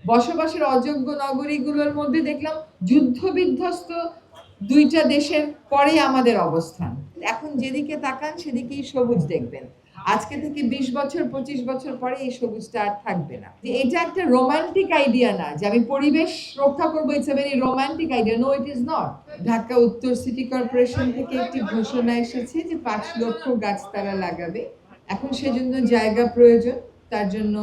বসবাসের অযোগ্য নগরীগুলোর মধ্যে দেখলাম যুদ্ধ বিধ্বস্ত দুইটা দেশের পরে আমাদের অবস্থান। এখন যেদিকে তাকান সেদিকেই সবুজ দেখবেন। আজকে থেকে 20 বছর 25 বছর পরে এই সবুজটা আর থাকবে না। এটা একটা রোমান্টিক আইডিয়া না যে আমি পরিবেশ রক্ষা করবো, it's a very romantic idea. No, it is not. Dhaka উত্তর সিটি কর্পোরেশন থেকে একটি ঘোষণা এসেছে যে 5 লক্ষ গাছ তারা লাগাবে। এখন সেজন্য জায়গা প্রয়োজন। তার জন্য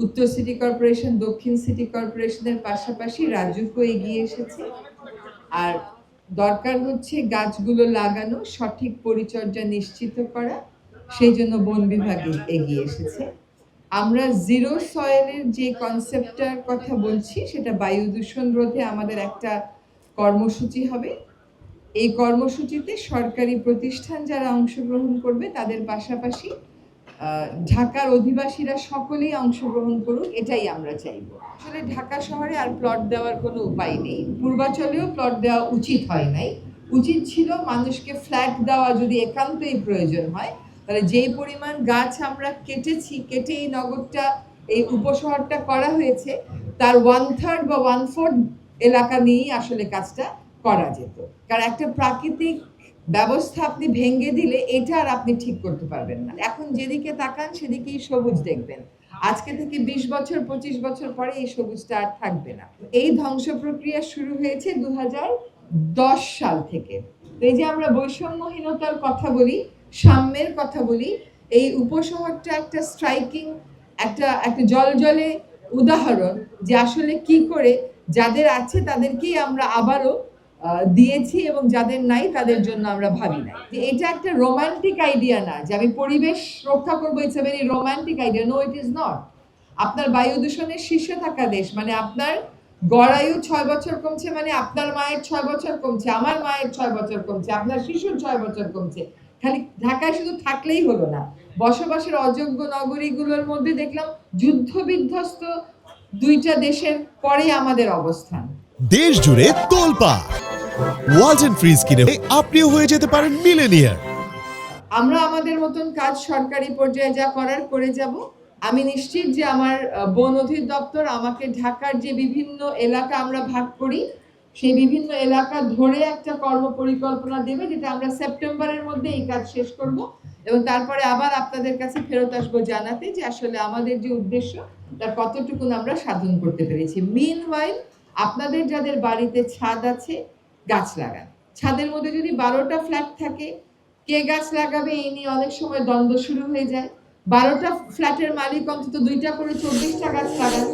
উত্তর সিটি কর্পোরেশন, দক্ষিণ সিটি কর্পোরেশনের পাশাপাশি রাজুকও এগিয়ে এসেছে। আর দরকার হচ্ছে গাছগুলো লাগানো, সঠিক পরিচর্যা নিশ্চিত করা। সেই জন্য বন বিভাগ এগিয়ে এসেছে। আমরা জিরো সয়েলের যে কনসেপ্টটার কথা বলছি সেটা বায়ু দূষণ রোধে আমাদের একটা কর্মসূচি হবে। এই কর্মসূচিতে সরকারি প্রতিষ্ঠান যারা অংশগ্রহণ করবে তাদের পাশাপাশি ঢাকার অধিবাসীরা সকলেই অংশগ্রহণ করুক, এটাই আমরা চাইব। আসলে ঢাকা শহরে আর প্লট দেওয়ার কোনো উপায় নেই। পূর্বাচলেও প্লট দেওয়া উচিত হয় নাই। উচিত ছিল মানুষকে ফ্ল্যাট দেওয়া যদি একান্তই প্রয়োজন হয়, তাহলে যেই পরিমাণ গাছ আমরা কেটে এই নগরটা, এই উপশহরটা করা হয়েছে, তার 1/3 বা 1/4 এলাকা নিয়েই আসলে কাজটা করা যেত। কারণ একটা প্রাকৃতিক ব্যবস্থা আপনি ভেঙে দিলে এটা আর আপনি ঠিক করতে পারবেন না। এখন যেদিকে তাকান সেদিকেই সবুজ দেখবেন। আজকে থেকে 20 বছর 25 বছর পরে এই সবুজটা আর থাকবে না। এই ধ্বংস প্রক্রিয়া শুরু হয়েছে 2010 সাল থেকে। এই যে আমরা বৈষম্যহীনতার কথা বলি, সাম্যের কথা বলি, এই উপশহরটা একটা স্ট্রাইকিং, একটা জলজলে উদাহরণ যে আসলে কি করে যাদের আছে তাদেরকেই আমরা আবারও দিয়েছি এবং যাদের নাই তাদের জন্য আমরা ভাবি নাই। এটা একটা রোমান্টিক আইডিয়া না যে আমি পরিবেশ রক্ষা করবো, it's a very romantic idea. No, it is not. আপনার বায়ু দূষণের শীর্ষে থাকা দেশ, মানে আপনার গড়ায়ু 6 বছর কমছে, মানে আপনার মায়ের 6 বছর কমছে, আমার মায়ের 6 বছর কমছে, আপনার শিশুর 6 বছর কমছে। খালি ঢাকায় শুধু থাকলেই হলো না, বসবাসের অযোগ্য নগরীগুলোর মধ্যে দেখলাম যুদ্ধ বিধ্বস্ত দুইটা দেশের পরে আমাদের অবস্থান। দেশ জুড়ে তোলপাড় ওয়ালটন ফ্রিজ কিনে আপনিও হয়ে যেতে পারেন মিলেনিয়ার। আমরা আমাদের মতন কাজ সরকারি পর্যায়ে যা করার করে যাব। আমি নিশ্চিত যে আমার বন অধিদপ্তর আমাকে ঢাকার যে বিভিন্ন এলাকা আমরা ভাগ করি, সেই বিভিন্ন এলাকা ধরে একটা কর্ম পরিকল্পনা দেবে, যেটা আমরা সেপ্টেম্বরের মধ্যে এই কাজ শেষ করব এবং তারপরে আবার আপনাদের কাছে ফেরত আসবো জানাতে যে আসলে আমাদের যে উদ্দেশ্য তার কতটুকু আমরা সাধন করতে পেরেছি। মিনওয়াইল আপনাদের যাদের বাড়িতে ছাদ আছে, গাছ লাগান। ছাদের মধ্যে যদি 12টা ফ্ল্যাট থাকে, কে গাছ লাগাবে এই নিয়ে অনেক সময় দ্বন্দ্ব শুরু হয়ে যায়। 12টা ফ্ল্যাটের মালিক অন্তত 2টা করে 24টা গাছ লাগান।